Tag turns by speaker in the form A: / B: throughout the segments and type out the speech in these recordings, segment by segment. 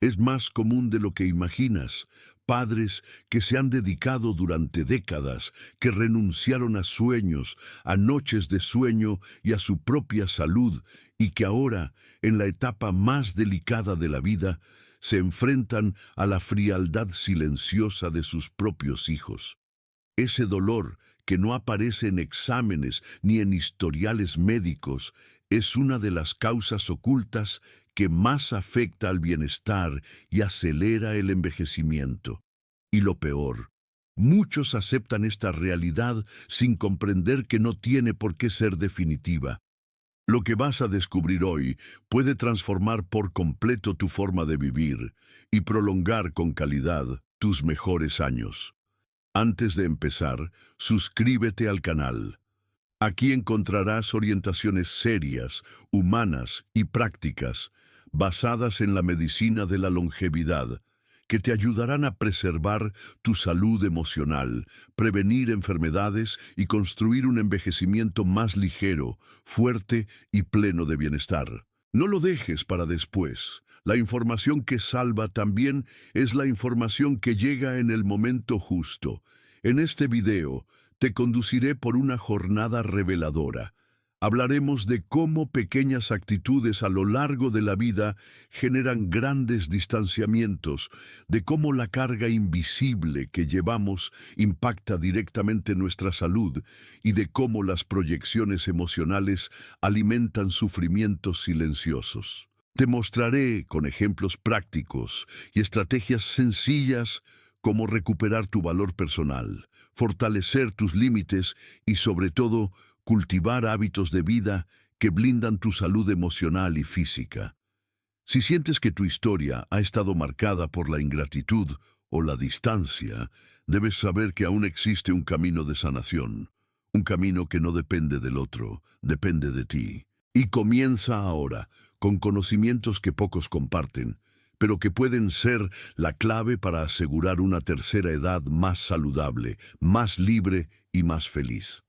A: Es más común de lo que imaginas. Padres que se han dedicado durante décadas, que renunciaron a sueños, a noches de sueño y a su propia salud, y que ahora, en la etapa más delicada de la vida, se enfrentan a la frialdad silenciosa de sus propios hijos. Ese dolor que no aparece en exámenes ni en historiales médicos es una de las causas ocultas que más afecta al bienestar y acelera el envejecimiento. Y lo peor, muchos aceptan esta realidad sin comprender que no tiene por qué ser definitiva. Lo que vas a descubrir hoy puede transformar por completo tu forma de vivir y prolongar con calidad tus mejores años. Antes de empezar, suscríbete al canal. Aquí encontrarás orientaciones serias, humanas y prácticas, basadas en la medicina de la longevidad, que te ayudarán a preservar tu salud emocional, prevenir enfermedades y construir un envejecimiento más ligero, fuerte y pleno de bienestar. No lo dejes para después. La información que salva también es la información que llega en el momento justo. En este video te conduciré por una jornada reveladora. Hablaremos de cómo pequeñas actitudes a lo largo de la vida generan grandes distanciamientos, de cómo la carga invisible que llevamos impacta directamente nuestra salud y de cómo las proyecciones emocionales alimentan sufrimientos silenciosos. Te mostraré con ejemplos prácticos y estrategias sencillas cómo recuperar tu valor personal, fortalecer tus límites y, sobre todo, cultivar hábitos de vida que blindan tu salud emocional y física. Si sientes que tu historia ha estado marcada por la ingratitud o la distancia, debes saber que aún existe un camino de sanación, un camino que no depende del otro, depende de ti. Y comienza ahora, con conocimientos que pocos comparten, pero que pueden ser la clave para asegurar una tercera edad más saludable, más libre y más feliz.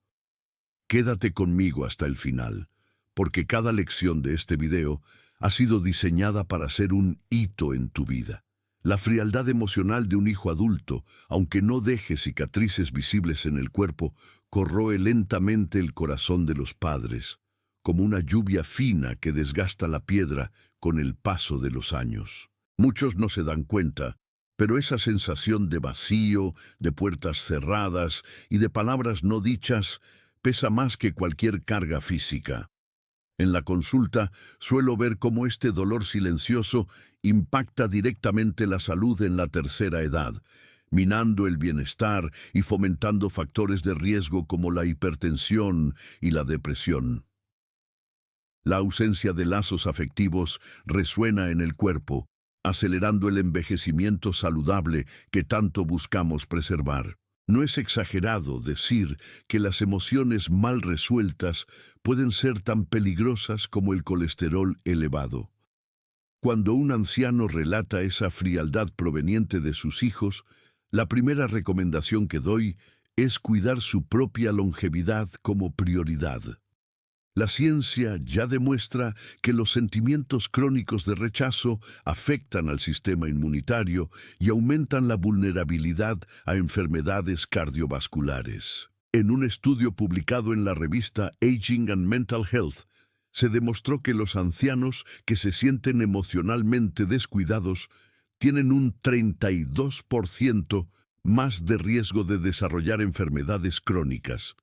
A: Quédate conmigo hasta el final, porque cada lección de este video ha sido diseñada para ser un hito en tu vida. La frialdad emocional de un hijo adulto, aunque no deje cicatrices visibles en el cuerpo, corroe lentamente el corazón de los padres, como una lluvia fina que desgasta la piedra con el paso de los años. Muchos no se dan cuenta, pero esa sensación de vacío, de puertas cerradas y de palabras no dichas pesa más que cualquier carga física. En la consulta suelo ver cómo este dolor silencioso impacta directamente la salud en la tercera edad, minando el bienestar y fomentando factores de riesgo como la hipertensión y la depresión. La ausencia de lazos afectivos resuena en el cuerpo, acelerando el envejecimiento saludable que tanto buscamos preservar. No es exagerado decir que las emociones mal resueltas pueden ser tan peligrosas como el colesterol elevado. Cuando un anciano relata esa frialdad proveniente de sus hijos, la primera recomendación que doy es cuidar su propia longevidad como prioridad. La ciencia ya demuestra que los sentimientos crónicos de rechazo afectan al sistema inmunitario y aumentan la vulnerabilidad a enfermedades cardiovasculares. En un estudio publicado en la revista Aging and Mental Health, se demostró que los ancianos que se sienten emocionalmente descuidados tienen un 32% más de riesgo de desarrollar enfermedades crónicas.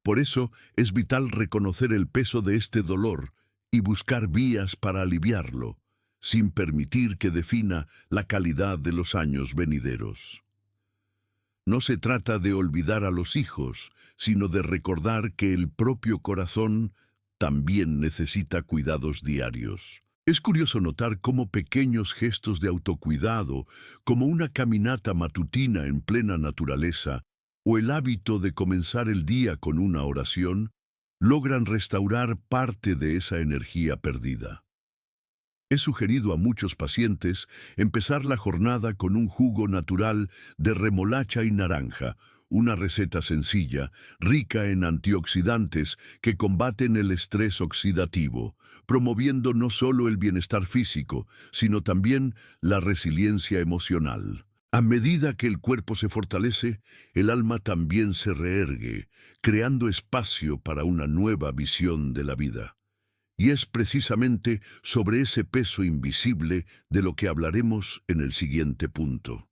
A: Por eso es vital reconocer el peso de este dolor y buscar vías para aliviarlo, sin permitir que defina la calidad de los años venideros. No se trata de olvidar a los hijos, sino de recordar que el propio corazón también necesita cuidados diarios. Es curioso notar cómo pequeños gestos de autocuidado, como una caminata matutina en plena naturaleza, o el hábito de comenzar el día con una oración, logran restaurar parte de esa energía perdida. He sugerido a muchos pacientes empezar la jornada con un jugo natural de remolacha y naranja, una receta sencilla, rica en antioxidantes que combaten el estrés oxidativo, promoviendo no solo el bienestar físico, sino también la resiliencia emocional. A medida que el cuerpo se fortalece, el alma también se reergue, creando espacio para una nueva visión de la vida. Y es precisamente sobre ese peso invisible de lo que hablaremos en el siguiente punto.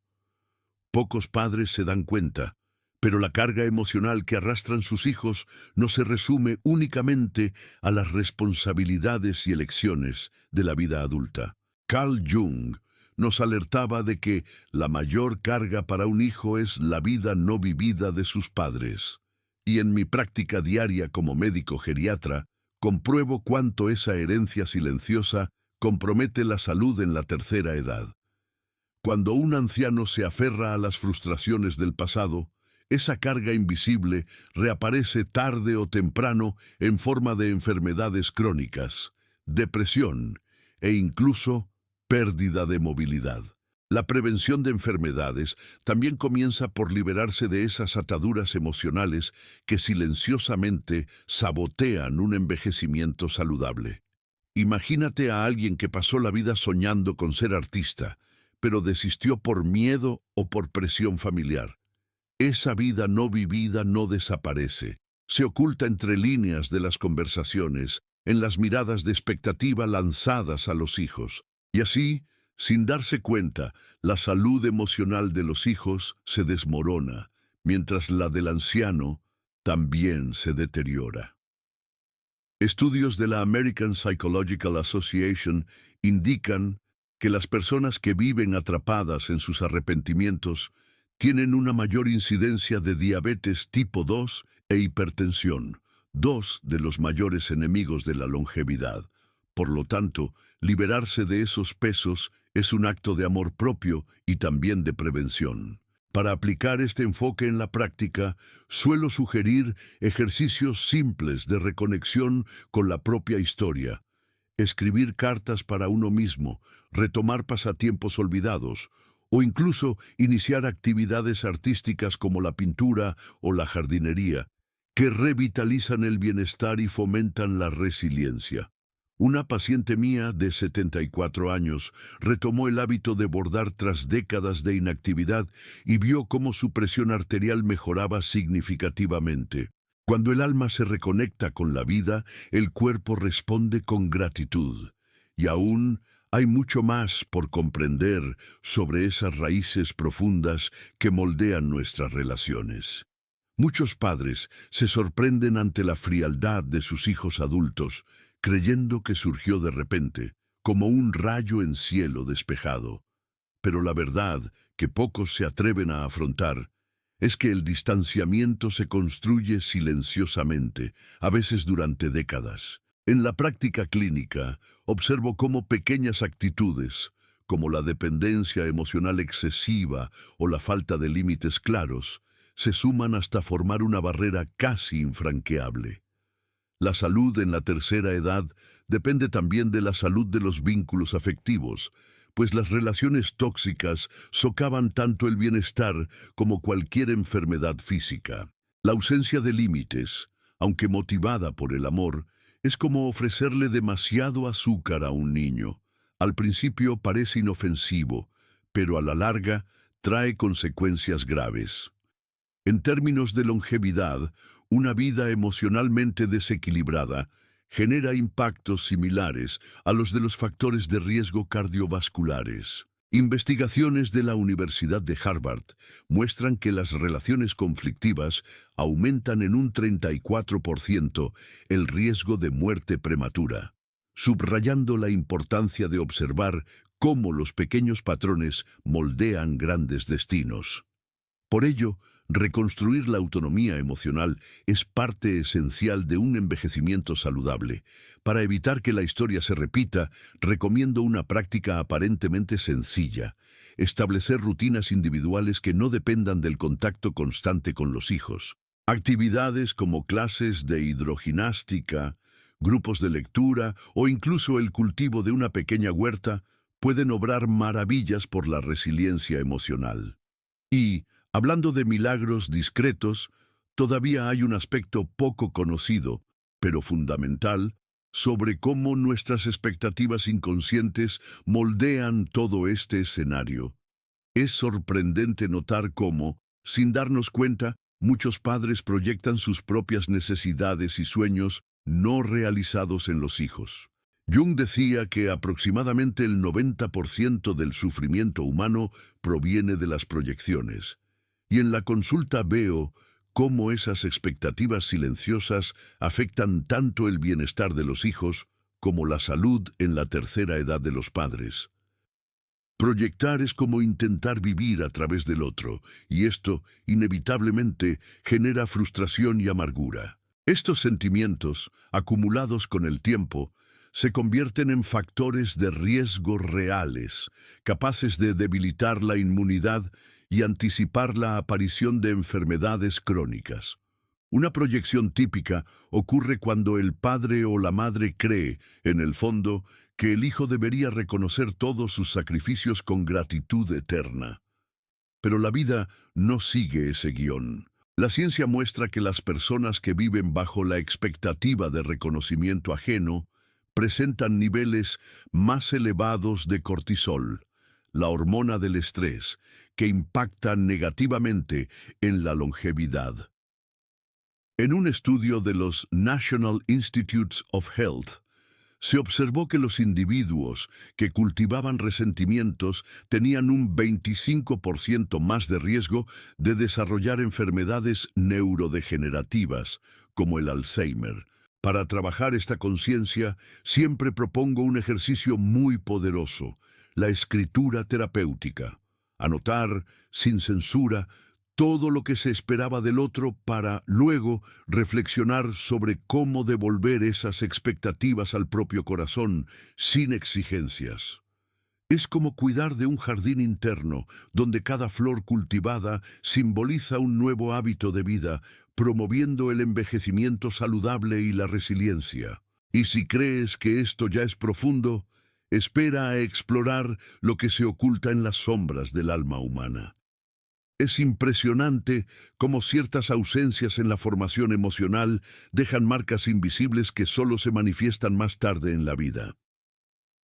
A: Pocos padres se dan cuenta, pero la carga emocional que arrastran sus hijos no se resume únicamente a las responsabilidades y elecciones de la vida adulta. Carl Jung nos alertaba de que la mayor carga para un hijo es la vida no vivida de sus padres. Y en mi práctica diaria como médico geriatra, compruebo cuánto esa herencia silenciosa compromete la salud en la tercera edad. Cuando un anciano se aferra a las frustraciones del pasado, esa carga invisible reaparece tarde o temprano en forma de enfermedades crónicas, depresión e incluso pérdida de movilidad. La prevención de enfermedades también comienza por liberarse de esas ataduras emocionales que silenciosamente sabotean un envejecimiento saludable. Imagínate a alguien que pasó la vida soñando con ser artista, pero desistió por miedo o por presión familiar. Esa vida no vivida no desaparece. Se oculta entre líneas de las conversaciones, en las miradas de expectativa lanzadas a los hijos. Y así, sin darse cuenta, la salud emocional de los hijos se desmorona, mientras la del anciano también se deteriora. Estudios de la American Psychological Association indican que las personas que viven atrapadas en sus arrepentimientos tienen una mayor incidencia de diabetes tipo 2 e hipertensión, dos de los mayores enemigos de la longevidad. Por lo tanto, liberarse de esos pesos es un acto de amor propio y también de prevención. Para aplicar este enfoque en la práctica, suelo sugerir ejercicios simples de reconexión con la propia historia. Escribir cartas para uno mismo, retomar pasatiempos olvidados, o incluso iniciar actividades artísticas como la pintura o la jardinería, que revitalizan el bienestar y fomentan la resiliencia. Una paciente mía de 74 años retomó el hábito de bordar tras décadas de inactividad y vio cómo su presión arterial mejoraba significativamente. Cuando el alma se reconecta con la vida, el cuerpo responde con gratitud. Y aún hay mucho más por comprender sobre esas raíces profundas que moldean nuestras relaciones. Muchos padres se sorprenden ante la frialdad de sus hijos adultos, creyendo que surgió de repente, como un rayo en cielo despejado. Pero la verdad, que pocos se atreven a afrontar, es que el distanciamiento se construye silenciosamente, a veces durante décadas. En la práctica clínica, observo cómo pequeñas actitudes, como la dependencia emocional excesiva o la falta de límites claros, se suman hasta formar una barrera casi infranqueable. La salud en la tercera edad depende también de la salud de los vínculos afectivos, pues las relaciones tóxicas socavan tanto el bienestar como cualquier enfermedad física. La ausencia de límites, aunque motivada por el amor, es como ofrecerle demasiado azúcar a un niño. Al principio parece inofensivo, pero a la larga trae consecuencias graves. En términos de longevidad, una vida emocionalmente desequilibrada genera impactos similares a los de los factores de riesgo cardiovasculares. Investigaciones de la Universidad de Harvard muestran que las relaciones conflictivas aumentan en un 34% el riesgo de muerte prematura, subrayando la importancia de observar cómo los pequeños patrones moldean grandes destinos. Por ello, reconstruir la autonomía emocional es parte esencial de un envejecimiento saludable. Para evitar que la historia se repita, recomiendo una práctica aparentemente sencilla: establecer rutinas individuales que no dependan del contacto constante con los hijos. Actividades como clases de hidroginástica, grupos de lectura o incluso el cultivo de una pequeña huerta pueden obrar maravillas por la resiliencia emocional. Y, hablando de milagros discretos, todavía hay un aspecto poco conocido, pero fundamental, sobre cómo nuestras expectativas inconscientes moldean todo este escenario. Es sorprendente notar cómo, sin darnos cuenta, muchos padres proyectan sus propias necesidades y sueños no realizados en los hijos. Jung decía que aproximadamente el 90% del sufrimiento humano proviene de las proyecciones. Y en la consulta veo cómo esas expectativas silenciosas afectan tanto el bienestar de los hijos como la salud en la tercera edad de los padres. Proyectar es como intentar vivir a través del otro, y esto, inevitablemente, genera frustración y amargura. Estos sentimientos, acumulados con el tiempo, se convierten en factores de riesgo reales, capaces de debilitar la inmunidad y anticipar la aparición de enfermedades crónicas. Una proyección típica ocurre cuando el padre o la madre cree, en el fondo, que el hijo debería reconocer todos sus sacrificios con gratitud eterna. Pero la vida no sigue ese guión. La ciencia muestra que las personas que viven bajo la expectativa de reconocimiento ajeno presentan niveles más elevados de cortisol, la hormona del estrés, que impacta negativamente en la longevidad. En un estudio de los National Institutes of Health, se observó que los individuos que cultivaban resentimientos tenían un 25% más de riesgo de desarrollar enfermedades neurodegenerativas, como el Alzheimer. Para trabajar esta conciencia, siempre propongo un ejercicio muy poderoso, la escritura terapéutica. Anotar, sin censura, todo lo que se esperaba del otro para luego reflexionar sobre cómo devolver esas expectativas al propio corazón sin exigencias. Es como cuidar de un jardín interno, donde cada flor cultivada simboliza un nuevo hábito de vida, promoviendo el envejecimiento saludable y la resiliencia. Y si crees que esto ya es profundo, espera a explorar lo que se oculta en las sombras del alma humana. Es impresionante cómo ciertas ausencias en la formación emocional dejan marcas invisibles que solo se manifiestan más tarde en la vida.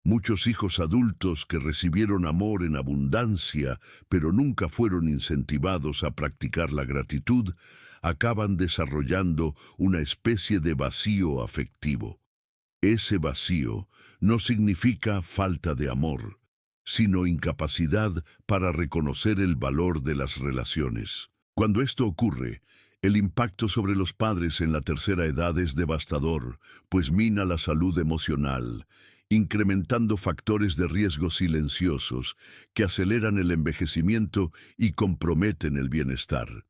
A: Muchos hijos adultos que recibieron amor en abundancia, pero nunca fueron incentivados a practicar la gratitud, acaban desarrollando una especie de vacío afectivo. Ese vacío no significa falta de amor, sino incapacidad para reconocer el valor de las relaciones. Cuando esto ocurre, el impacto sobre los padres en la tercera edad es devastador, pues mina la salud emocional, incrementando factores de riesgo silenciosos que aceleran el envejecimiento y comprometen el bienestar.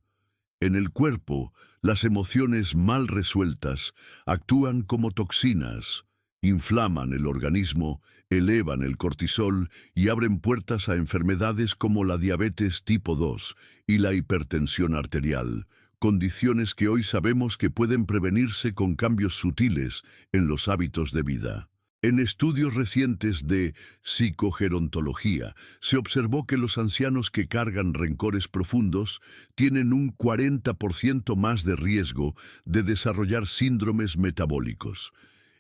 A: En el cuerpo, las emociones mal resueltas actúan como toxinas, inflaman el organismo, elevan el cortisol y abren puertas a enfermedades como la diabetes tipo 2 y la hipertensión arterial, condiciones que hoy sabemos que pueden prevenirse con cambios sutiles en los hábitos de vida. En estudios recientes de psicogerontología, se observó que los ancianos que cargan rencores profundos tienen un 40% más de riesgo de desarrollar síndromes metabólicos.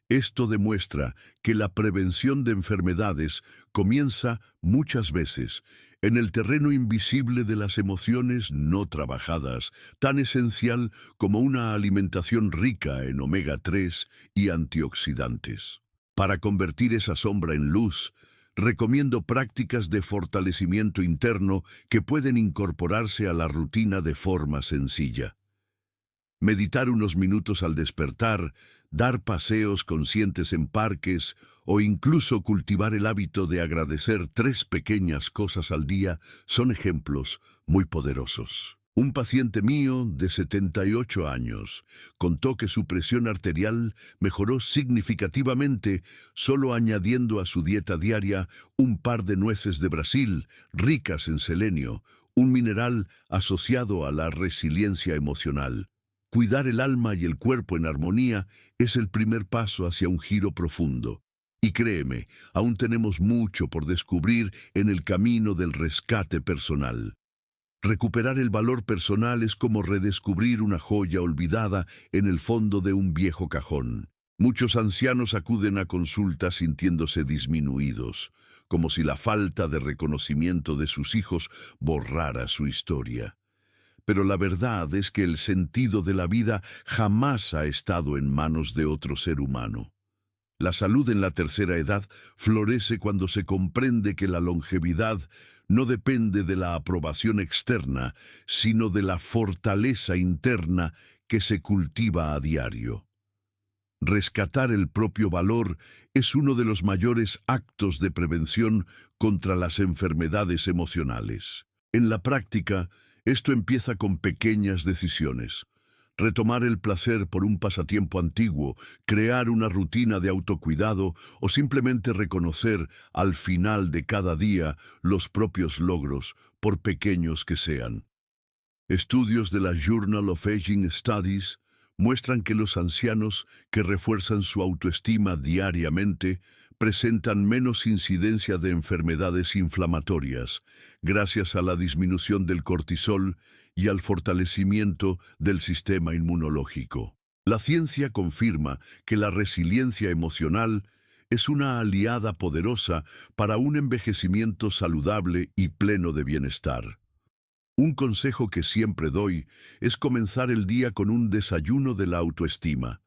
A: Esto demuestra que la prevención de enfermedades comienza muchas veces en el terreno invisible de las emociones no trabajadas, tan esencial como una alimentación rica en omega 3 y antioxidantes. Para convertir esa sombra en luz, recomiendo prácticas de fortalecimiento interno que pueden incorporarse a la rutina de forma sencilla. Meditar unos minutos al despertar, dar paseos conscientes en parques o incluso cultivar el hábito de agradecer 3 pequeñas cosas al día son ejemplos muy poderosos. Un paciente mío de 78 años contó que su presión arterial mejoró significativamente solo añadiendo a su dieta diaria un par de nueces de Brasil ricas en selenio, un mineral asociado a la resiliencia emocional. Cuidar el alma y el cuerpo en armonía es el primer paso hacia un giro profundo. Y créeme, aún tenemos mucho por descubrir en el camino del rescate personal. Recuperar el valor personal es como redescubrir una joya olvidada en el fondo de un viejo cajón. Muchos ancianos acuden a consulta sintiéndose disminuidos, como si la falta de reconocimiento de sus hijos borrara su historia. Pero la verdad es que el sentido de la vida jamás ha estado en manos de otro ser humano. La salud en la tercera edad florece cuando se comprende que la longevidad no depende de la aprobación externa, sino de la fortaleza interna que se cultiva a diario. Rescatar el propio valor es uno de los mayores actos de prevención contra las enfermedades emocionales. En la práctica, esto empieza con pequeñas decisiones. Retomar el placer por un pasatiempo antiguo, crear una rutina de autocuidado o simplemente reconocer al final de cada día los propios logros, por pequeños que sean. Estudios de la Journal of Aging Studies muestran que los ancianos que refuerzan su autoestima diariamente presentan menos incidencia de enfermedades inflamatorias, gracias a la disminución del cortisol y al fortalecimiento del sistema inmunológico. La ciencia confirma que la resiliencia emocional es una aliada poderosa para un envejecimiento saludable y pleno de bienestar. Un consejo que siempre doy es comenzar el día con un desayuno de la autoestima.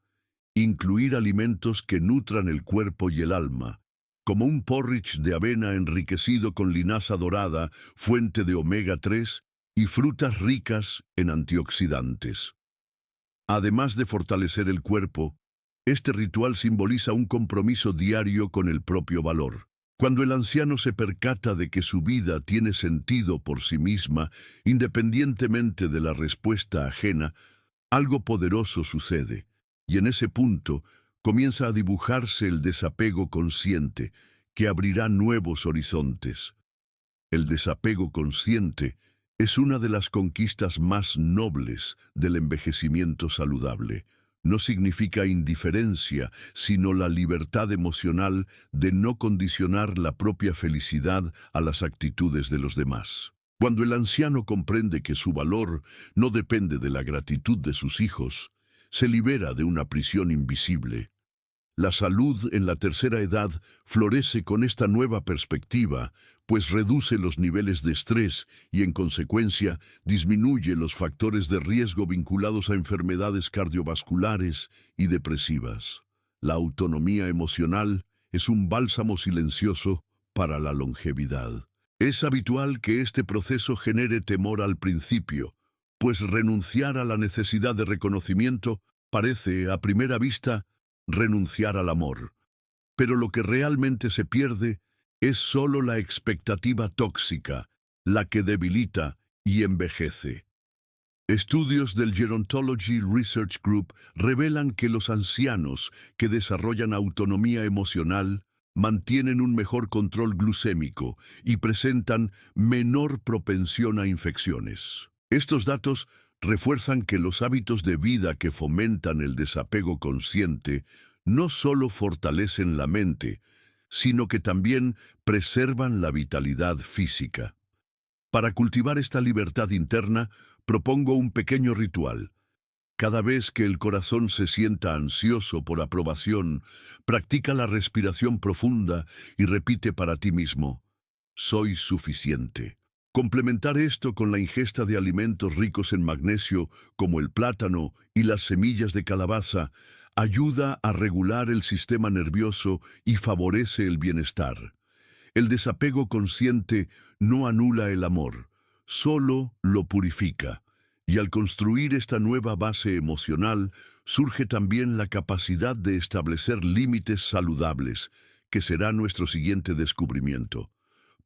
A: Incluir alimentos que nutran el cuerpo y el alma, como un porridge de avena enriquecido con linaza dorada, fuente de omega 3, y frutas ricas en antioxidantes. Además de fortalecer el cuerpo, este ritual simboliza un compromiso diario con el propio valor. Cuando el anciano se percata de que su vida tiene sentido por sí misma, independientemente de la respuesta ajena, algo poderoso sucede, y en ese punto comienza a dibujarse el desapego consciente, que abrirá nuevos horizontes. El desapego consciente es una de las conquistas más nobles del envejecimiento saludable. No significa indiferencia, sino la libertad emocional de no condicionar la propia felicidad a las actitudes de los demás. Cuando el anciano comprende que su valor no depende de la gratitud de sus hijos, se libera de una prisión invisible. La salud en la tercera edad florece con esta nueva perspectiva, pues reduce los niveles de estrés y, en consecuencia, disminuye los factores de riesgo vinculados a enfermedades cardiovasculares y depresivas. La autonomía emocional es un bálsamo silencioso para la longevidad. Es habitual que este proceso genere temor al principio, pues renunciar a la necesidad de reconocimiento parece, a primera vista, renunciar al amor. Pero lo que realmente se pierde es solo la expectativa tóxica, la que debilita y envejece. Estudios del Gerontology Research Group revelan que los ancianos que desarrollan autonomía emocional mantienen un mejor control glucémico y presentan menor propensión a infecciones. Estos datos refuerzan que los hábitos de vida que fomentan el desapego consciente no solo fortalecen la mente, sino que también preservan la vitalidad física. Para cultivar esta libertad interna, propongo un pequeño ritual. Cada vez que el corazón se sienta ansioso por aprobación, practica la respiración profunda y repite para ti mismo: soy suficiente. Complementar esto con la ingesta de alimentos ricos en magnesio, como el plátano y las semillas de calabaza, ayuda a regular el sistema nervioso y favorece el bienestar. El desapego consciente no anula el amor, solo lo purifica. Y al construir esta nueva base emocional, surge también la capacidad de establecer límites saludables, que será nuestro siguiente descubrimiento.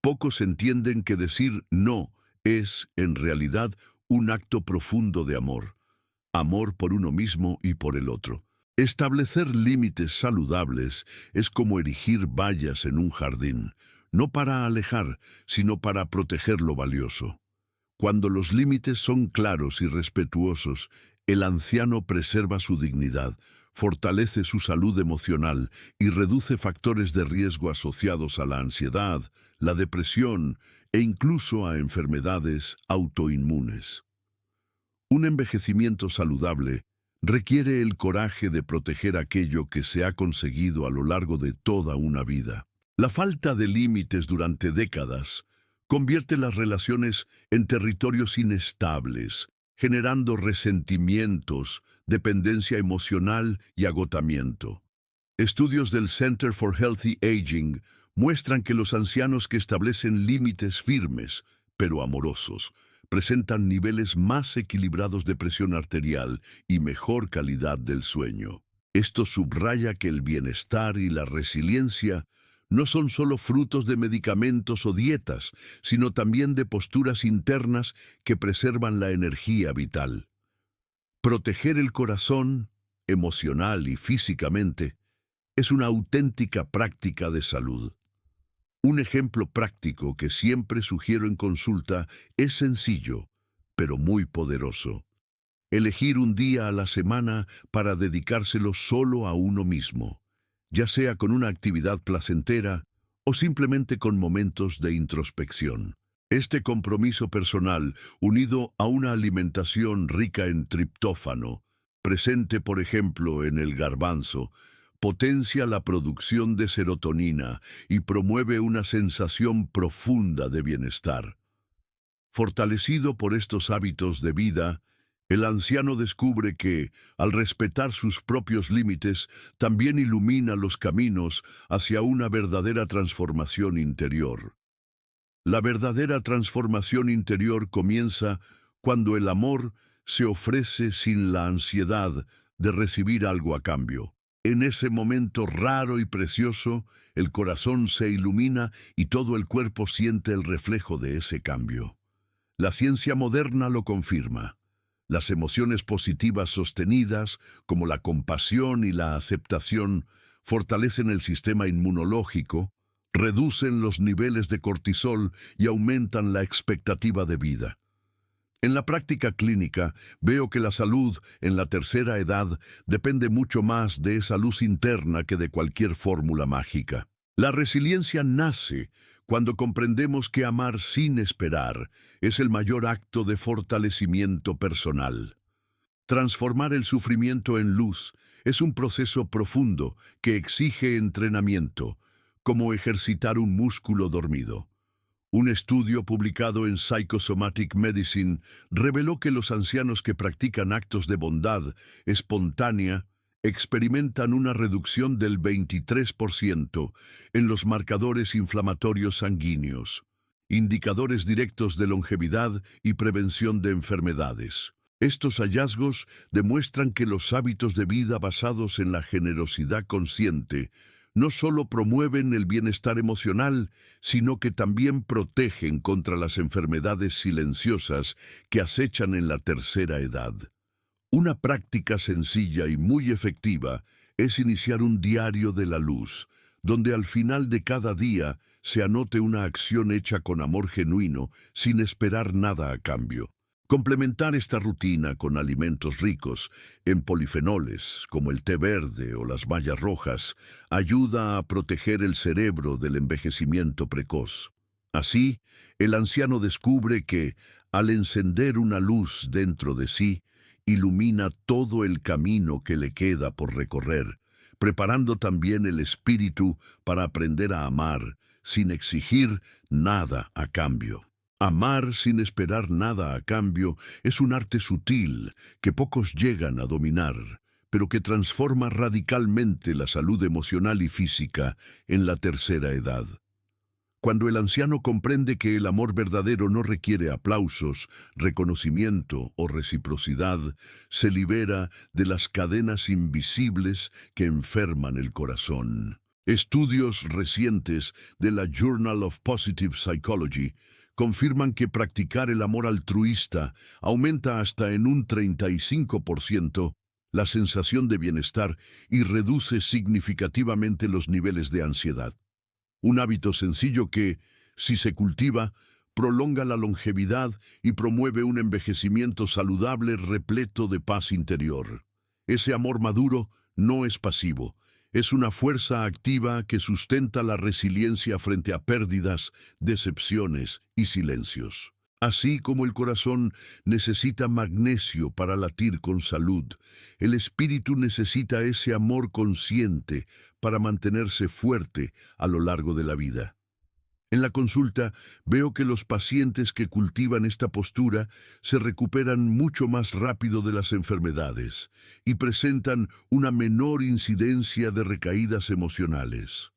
A: Pocos entienden que decir no es, en realidad, un acto profundo de amor. Amor por uno mismo y por el otro. Establecer límites saludables es como erigir vallas en un jardín, no para alejar, sino para proteger lo valioso. Cuando los límites son claros y respetuosos, El anciano preserva su dignidad, fortalece su salud emocional y reduce factores de riesgo asociados a la ansiedad, la depresión e incluso a enfermedades autoinmunes. Un envejecimiento saludable requiere el coraje de proteger aquello que se ha conseguido a lo largo de toda una vida. La falta de límites durante décadas convierte las relaciones en territorios inestables, generando resentimientos, dependencia emocional y agotamiento. Estudios del Center for Healthy Aging muestran que los ancianos que establecen límites firmes, pero amorosos, presentan niveles más equilibrados de presión arterial y mejor calidad del sueño. Esto subraya que el bienestar y la resiliencia no son solo frutos de medicamentos o dietas, sino también de posturas internas que preservan la energía vital. Proteger el corazón, emocional y físicamente, es una auténtica práctica de salud. Un ejemplo práctico que siempre sugiero en consulta es sencillo, pero muy poderoso. Elegir un día a la semana para dedicárselo solo a uno mismo, ya sea con una actividad placentera o simplemente con momentos de introspección. Este compromiso personal, unido a una alimentación rica en triptófano, presente por ejemplo en el garbanzo, potencia la producción de serotonina y promueve una sensación profunda de bienestar. Fortalecido por estos hábitos de vida, el anciano descubre que, al respetar sus propios límites, también ilumina los caminos hacia una verdadera transformación interior. La verdadera transformación interior comienza cuando el amor se ofrece sin la ansiedad de recibir algo a cambio. En ese momento raro y precioso, el corazón se ilumina y todo el cuerpo siente el reflejo de ese cambio. La ciencia moderna lo confirma. Las emociones positivas sostenidas, como la compasión y la aceptación, fortalecen el sistema inmunológico, reducen los niveles de cortisol y aumentan la expectativa de vida. En la práctica clínica, veo que la salud en la tercera edad depende mucho más de esa luz interna que de cualquier fórmula mágica. La resiliencia nace cuando comprendemos que amar sin esperar es el mayor acto de fortalecimiento personal. Transformar el sufrimiento en luz es un proceso profundo que exige entrenamiento, como ejercitar un músculo dormido. Un estudio publicado en Psychosomatic Medicine reveló que los ancianos que practican actos de bondad espontánea experimentan una reducción del 23% en los marcadores inflamatorios sanguíneos, indicadores directos de longevidad y prevención de enfermedades. Estos hallazgos demuestran que los hábitos de vida basados en la generosidad consciente no solo promueven el bienestar emocional, sino que también protegen contra las enfermedades silenciosas que acechan en la tercera edad. Una práctica sencilla y muy efectiva es iniciar un diario de la luz, donde al final de cada día se anote una acción hecha con amor genuino, sin esperar nada a cambio. Complementar esta rutina con alimentos ricos en polifenoles, como el té verde o las bayas rojas, ayuda a proteger el cerebro del envejecimiento precoz. Así, el anciano descubre que, al encender una luz dentro de sí, ilumina todo el camino que le queda por recorrer, preparando también el espíritu para aprender a amar, sin exigir nada a cambio. Amar sin esperar nada a cambio es un arte sutil que pocos llegan a dominar, pero que transforma radicalmente la salud emocional y física en la tercera edad. Cuando el anciano comprende que el amor verdadero no requiere aplausos, reconocimiento o reciprocidad, se libera de las cadenas invisibles que enferman el corazón. Estudios recientes de la Journal of Positive Psychology confirman que practicar el amor altruista aumenta hasta en un 35% la sensación de bienestar y reduce significativamente los niveles de ansiedad. Un hábito sencillo que, si se cultiva, prolonga la longevidad y promueve un envejecimiento saludable repleto de paz interior. Ese amor maduro no es pasivo, es una fuerza activa que sustenta la resiliencia frente a pérdidas, decepciones y silencios. Así como el corazón necesita magnesio para latir con salud, el espíritu necesita ese amor consciente para mantenerse fuerte a lo largo de la vida. En la consulta veo que los pacientes que cultivan esta postura se recuperan mucho más rápido de las enfermedades y presentan una menor incidencia de recaídas emocionales.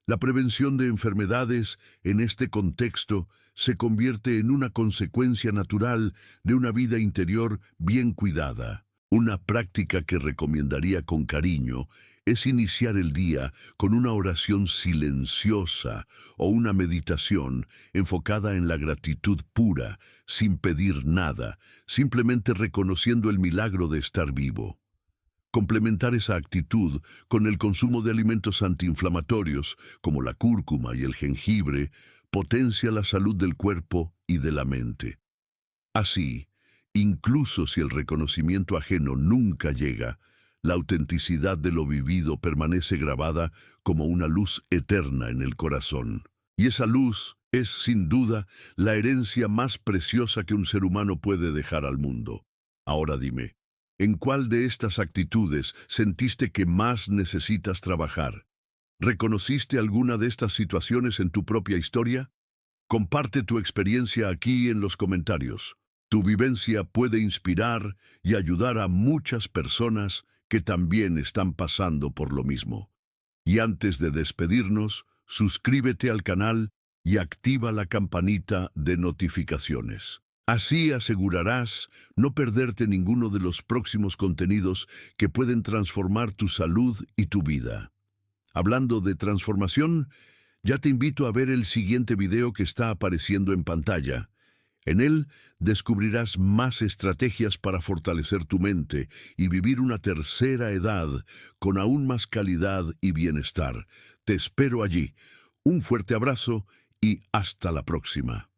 A: La prevención de enfermedades en este contexto se convierte en una consecuencia natural de una vida interior bien cuidada. Una práctica que recomendaría con cariño es iniciar el día con una oración silenciosa o una meditación enfocada en la gratitud pura, sin pedir nada, simplemente reconociendo el milagro de estar vivo. Complementar esa actitud con el consumo de alimentos antiinflamatorios, como la cúrcuma y el jengibre, potencia la salud del cuerpo y de la mente. Así, incluso si el reconocimiento ajeno nunca llega, la autenticidad de lo vivido permanece grabada como una luz eterna en el corazón. Y esa luz es, sin duda, la herencia más preciosa que un ser humano puede dejar al mundo. Ahora dime, ¿en cuál de estas actitudes sentiste que más necesitas trabajar? ¿Reconociste alguna de estas situaciones en tu propia historia? Comparte tu experiencia aquí en los comentarios. Tu vivencia puede inspirar y ayudar a muchas personas que también están pasando por lo mismo. Y antes de despedirnos, suscríbete al canal y activa la campanita de notificaciones. Así asegurarás no perderte ninguno de los próximos contenidos que pueden transformar tu salud y tu vida. Hablando de transformación, ya te invito a ver el siguiente video que está apareciendo en pantalla. En él descubrirás más estrategias para fortalecer tu mente y vivir una tercera edad con aún más calidad y bienestar. Te espero allí. Un fuerte abrazo y hasta la próxima.